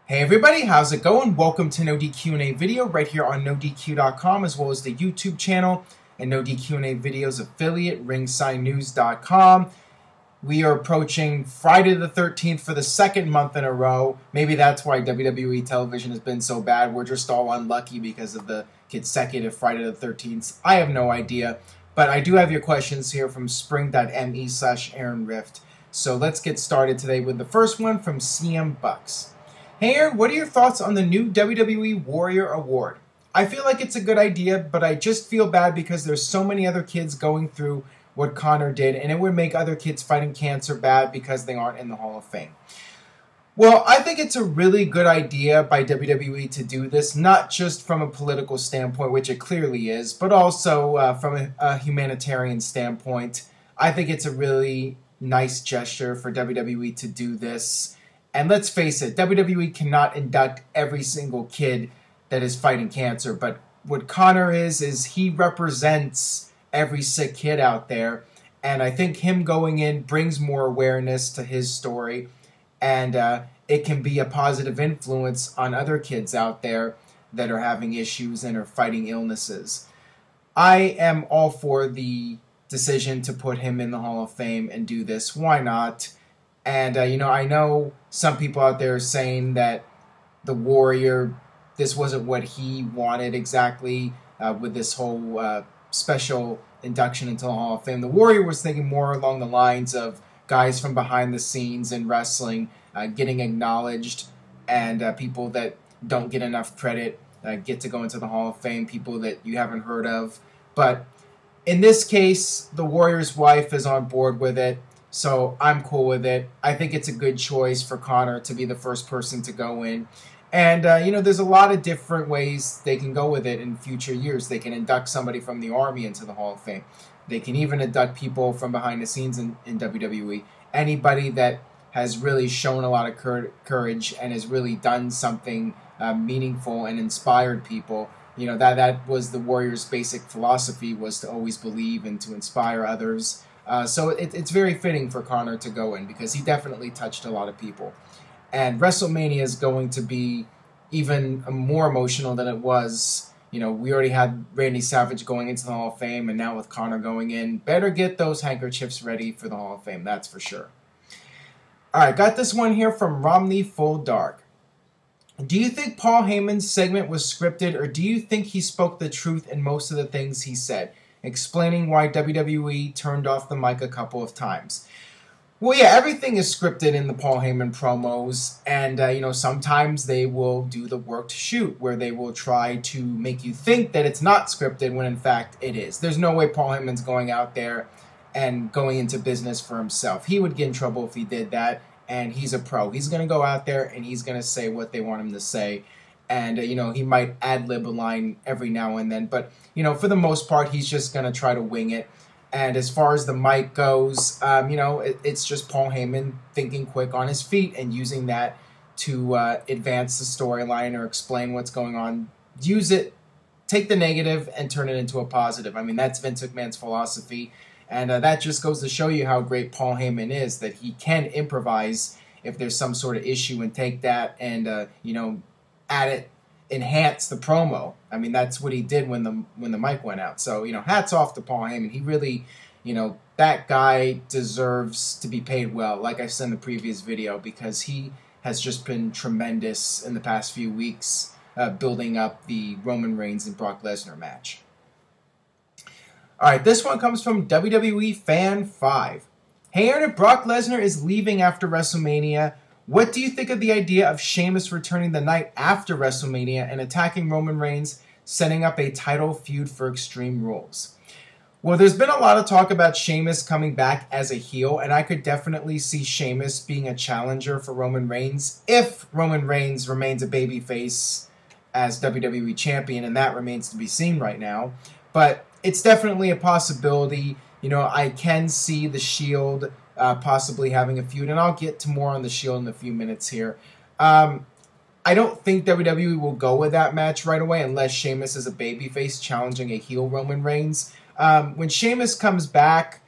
Hey everybody, how's it going? Welcome to NoDQ&A video right here on NoDQ.com as well as the YouTube channel and NoDQ&A videos affiliate, ringsidenews.com. We are approaching Friday the 13th for the second month in a row. Maybe that's why WWE television has been so bad. We're just all unlucky because of the consecutive Friday the 13th. I have no idea, but I do have your questions here from spring.me/AaronRift. So let's get started today with the first one from CM Bucks. Hey Aaron, what are your thoughts on the new WWE Warrior Award? I feel like it's a good idea, but I just feel bad because there's so many other kids going through what Connor did, and it would make other kids fighting cancer bad because they aren't in the Hall of Fame. Well, I think it's a really good idea by WWE to do this, not just from a political standpoint, which it clearly is, but also from a humanitarian standpoint. I think it's a really nice gesture for WWE to do this. And let's face it, WWE cannot induct every single kid that is fighting cancer. But what Connor is he represents every sick kid out there. And I think him going in brings more awareness to his story. And it can be a positive influence on other kids out there that are having issues and are fighting illnesses. I am all for the decision to put him in the Hall of Fame and do this. Why not? And, I know some people out there are saying that the Warrior, this wasn't what he wanted exactly with this whole special induction into the Hall of Fame. The Warrior was thinking more along the lines of guys from behind the scenes in wrestling getting acknowledged, and people that don't get enough credit get to go into the Hall of Fame, people that you haven't heard of. But in this case, the Warrior's wife is on board with it. So I'm cool with it. I think it's a good choice for Connor to be the first person to go in. And, there's a lot of different ways they can go with it in future years. They can induct somebody from the Army into the Hall of Fame. They can even induct people from behind the scenes in WWE. Anybody that has really shown a lot of courage and has really done something meaningful and inspired people. That was the Warriors' basic philosophy, was to always believe and to inspire others. So it's very fitting for Connor to go in because he definitely touched a lot of people. And WrestleMania is going to be even more emotional than it was. We already had Randy Savage going into the Hall of Fame, and now with Connor going in, better get those handkerchiefs ready for the Hall of Fame, that's for sure. All right, got this one here from Romney Full Dark. Do you think Paul Heyman's segment was scripted, or do you think he spoke the truth in most of the things he said, explaining why WWE turned off the mic a couple of times? Well, yeah, everything is scripted in the Paul Heyman promos, and, sometimes they will do the work to shoot, where they will try to make you think that it's not scripted when, in fact, it is. There's no way Paul Heyman's going out there and going into business for himself. He would get in trouble if he did that, and he's a pro. He's going to go out there, and he's going to say what they want him to say. And, he might ad-lib a line every now and then. But, for the most part, he's just going to try to wing it. And as far as the mic goes, it's just Paul Heyman thinking quick on his feet and using that to advance the storyline or explain what's going on. Use it, take the negative, and turn it into a positive. I mean, that's Vince McMahon's philosophy. And that just goes to show you how great Paul Heyman is, that he can improvise if there's some sort of issue and take that and, add it, enhance the promo. I mean, that's what he did when the mic went out. So, hats off to Paul Heyman. He really, that guy deserves to be paid well, like I said in the previous video, because he has just been tremendous in the past few weeks, building up the Roman Reigns and Brock Lesnar match. All right, this one comes from WWE Fan 5. Hey Aaron, if Brock Lesnar is leaving after WrestleMania, what do you think of the idea of Sheamus returning the night after WrestleMania and attacking Roman Reigns, setting up a title feud for Extreme Rules? Well, there's been a lot of talk about Sheamus coming back as a heel, and I could definitely see Sheamus being a challenger for Roman Reigns if Roman Reigns remains a babyface as WWE Champion, and that remains to be seen right now. But it's definitely a possibility. I can see the Shield possibly having a feud, and I'll get to more on the Shield in a few minutes here. I don't think WWE will go with that match right away unless Sheamus is a babyface challenging a heel Roman Reigns. When Sheamus comes back,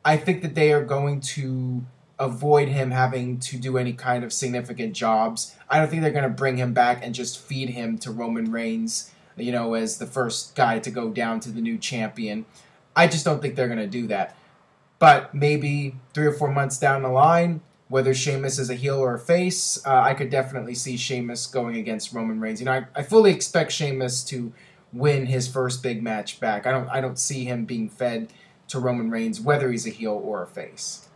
I think that they are going to avoid him having to do any kind of significant jobs. I don't think they're going to bring him back and just feed him to Roman Reigns, you know, as the first guy to go down to the new champion. I just don't think they're going to do that. But maybe 3 or 4 months down the line, whether Sheamus is a heel or a face, I could definitely see Sheamus going against Roman Reigns. You know, I fully expect Sheamus to win his first big match back. I don't see him being fed to Roman Reigns, whether he's a heel or a face.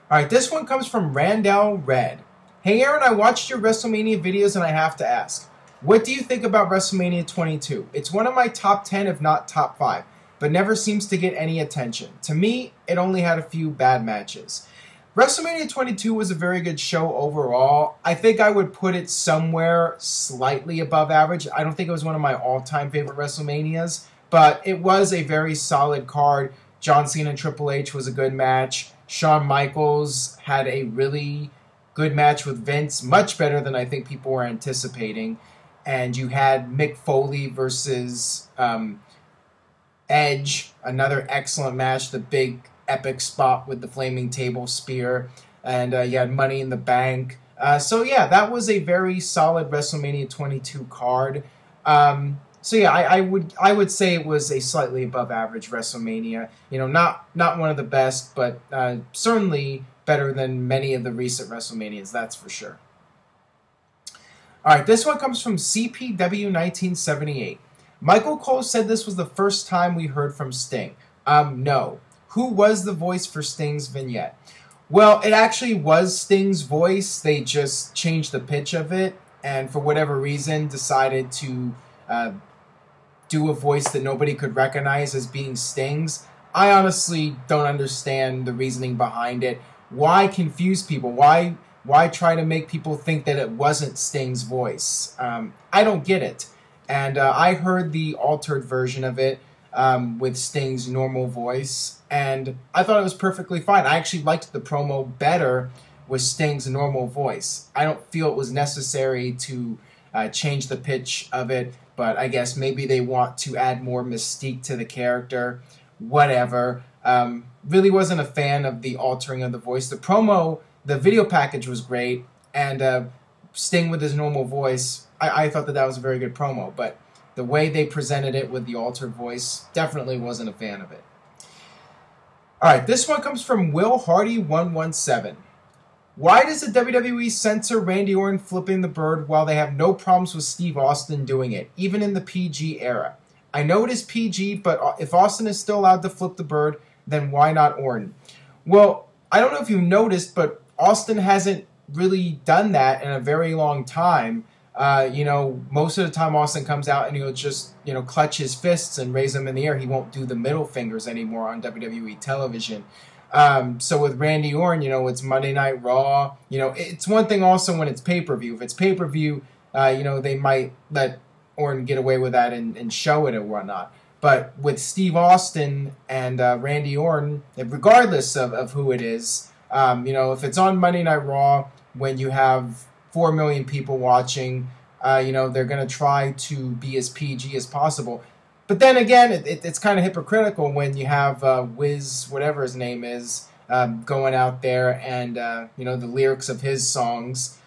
All right, this one comes from Randall Red. Hey Aaron, I watched your WrestleMania videos and I have to ask, what do you think about WrestleMania 22? It's one of my top 10, if not top 5, but never seems to get any attention. To me, it only had a few bad matches. WrestleMania 22 was a very good show overall. I think I would put it somewhere slightly above average. I don't think it was one of my all-time favorite WrestleManias, but it was a very solid card. John Cena and Triple H was a good match. Shawn Michaels had a really good match with Vince, much better than I think people were anticipating. And you had Mick Foley versus Edge, another excellent match, the big epic spot with the flaming table spear, and you had Money in the Bank. So yeah, that was a very solid WrestleMania 22 card. So yeah, I would say it was a slightly above average WrestleMania. You know, not one of the best, but certainly better than many of the recent WrestleManias, that's for sure. All right, this one comes from CPW 1978. Michael Cole said this was the first time we heard from Sting. No. Who was the voice for Sting's vignette? Well, it actually was Sting's voice. They just changed the pitch of it, and for whatever reason decided to do a voice that nobody could recognize as being Sting's. I honestly don't understand the reasoning behind it. Why confuse people? Why try to make people think that it wasn't Sting's voice? I don't get it. And I heard the altered version of it with Sting's normal voice, and I thought it was perfectly fine. I actually liked the promo better with Sting's normal voice. I don't feel it was necessary to change the pitch of it, but I guess maybe they want to add more mystique to the character. Whatever. Really wasn't a fan of the altering of the voice. The promo, the video package was great, and Sting with his normal voice, I thought that was a very good promo, but the way they presented it with the altered voice, definitely wasn't a fan of it. All right, this one comes from Will Hardy 117. Why does the WWE censor Randy Orton flipping the bird while they have no problems with Steve Austin doing it, even in the PG era? I know it is PG, but if Austin is still allowed to flip the bird, then why not Orton? Well, I don't know if you noticed, but Austin hasn't really done that in a very long time. You know, most of the time Austin comes out and he'll just, you know, clutch his fists and raise them in the air. He won't do the middle fingers anymore on WWE television. So with Randy Orton, you know, it's Monday Night Raw. You know, it's one thing also when it's pay-per-view. If it's pay-per-view, you know, they might let Orton get away with that and show it and whatnot. But with Steve Austin and Randy Orton, regardless of who it is, you know, if it's on Monday Night Raw when you have 4 million people watching, you know, they're going to try to be as PG as possible. But then again, it's kind of hypocritical when you have Wiz, whatever his name is, going out there and, you know, the lyrics of his songs.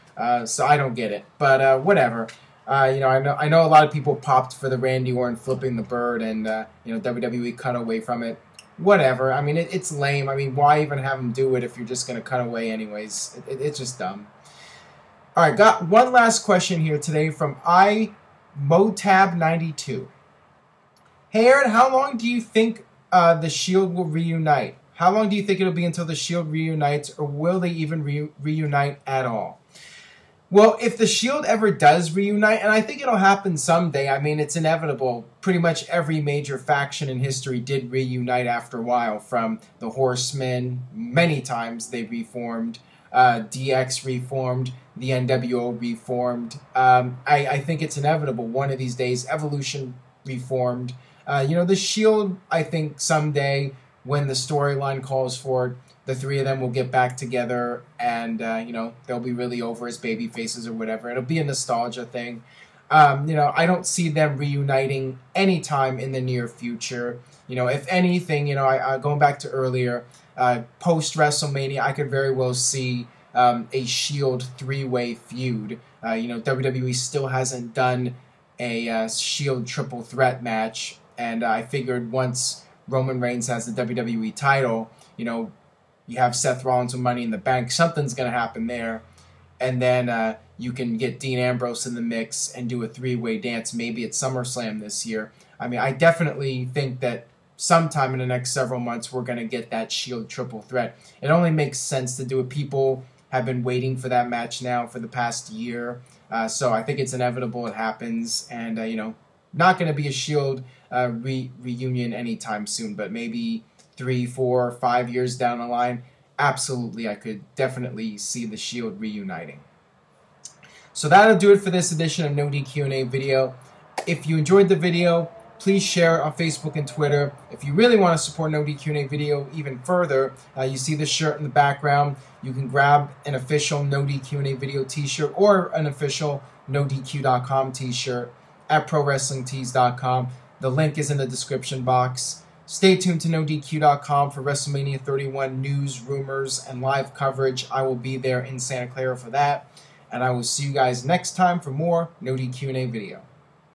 So I don't get it. But whatever. You know, I know a lot of people popped for the Randy Orton flipping the bird and, you know, WWE cut away from it. Whatever. I mean, it's lame. I mean, why even have him do it if you're just going to cut away anyways? It's just dumb. All right, got one last question here today from iMotab92. Hey, Aaron, how long do you think the Shield will reunite? How long do you think it'll be until the Shield reunites, or will they even reunite at all? Well, if the Shield ever does reunite, and I think it'll happen someday, I mean, it's inevitable. Pretty much every major faction in history did reunite after a while, from the Horsemen, many times they reformed, DX reformed, the NWO reformed. I think it's inevitable. One of these days, Evolution reformed. You know, the Shield, I think someday, when the storyline calls for it, the three of them will get back together and, you know, they'll be really over as baby faces or whatever. It'll be a nostalgia thing. I don't see them reuniting anytime in the near future. If anything, I going back to earlier, post WrestleMania, I could very well see a Shield three-way feud. WWE still hasn't done a Shield triple threat match, and I figured once Roman Reigns has the WWE title, you have Seth Rollins with Money in the Bank, something's going to happen there. And then you can get Dean Ambrose in the mix and do a three-way dance maybe at SummerSlam this year. I mean, I definitely think that sometime in the next several months we're going to get that Shield triple threat. It only makes sense to do it. People have been waiting for that match now for the past year. So I think it's inevitable it happens. And, not going to be a Shield reunion anytime soon, but maybe 3, 4, 5 years down the line, absolutely, I could definitely see the Shield reuniting. So that'll do it for this edition of NoDQ&A video. If you enjoyed the video, please share it on Facebook and Twitter. If you really want to support NoDQ&A video even further, you see the shirt in the background. You can grab an official NoDQ&A video t-shirt or an official NoDQ.com t-shirt at ProWrestlingTees.com. The link is in the description box. Stay tuned to NoDQ.com for WrestleMania 31 news, rumors, and live coverage. I will be there in Santa Clara for that. And I will see you guys next time for more NoDQ&A video.